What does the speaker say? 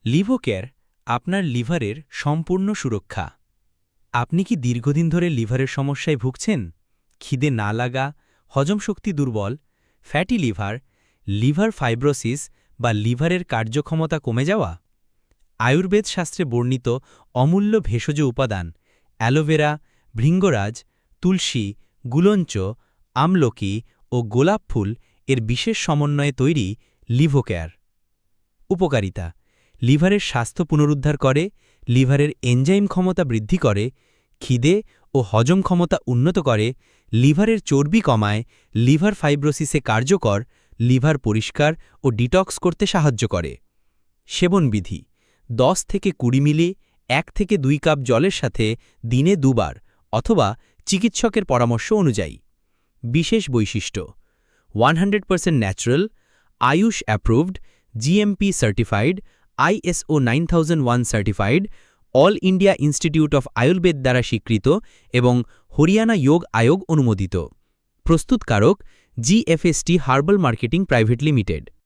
লিভোকেয়ার আপনার লিভারের সম্পূর্ণ সুরক্ষা। আপনি কি দীর্ঘদিন ধরে লিভারের সমস্যায় ভুগছেন? খিদে না লাগা, হজম শক্তি দুর্বল, ফ্যাটি লিভার, লিভার ফাইব্রোসিস বা লিভারের কার্যক্ষমতা কমে যাওয়া? আয়ুর্বেদ শাস্ত্রে বর্ণিত অমূল্য ভেষজ উপাদান অ্যালোভেরা, ভৃঙ্গরাজ, তুলসী, গুলঞ্চ, আমলকি ও গোলাপ ফুল এর বিশেষ সমন্বয়ে তৈরি লিভোকেয়ার। উপকারিতা: লিভারের স্বাস্থ্য পুনরুদ্ধার করে, লিভারের এনজাইম ক্ষমতা বৃদ্ধি করে, খিদে ও হজম ক্ষমতা উন্নত করে, লিভারের চর্বি কমায়, লিভার ফাইব্রোসিসে কার্যকর, লিভার পরিষ্কার ও ডিটক্স করতে সাহায্য করে। সেবনবিধি: 10 থেকে 20 মিলি 1 থেকে 2 কাপ জলের সাথে দিনে 2 বার অথবা চিকিৎসকের পরামর্শ অনুযায়ী। বিশেষ বৈশিষ্ট্য: 100% natural, Ayush approved, GMP certified, ISO 9001 certified, all India institute of Ayurveda দ্বারা স্বীকৃত এবং হরিয়ানা যোগ আয়োগ অনুমোদিত। প্রস্তুতকারক: GFST herbal marketing private limited.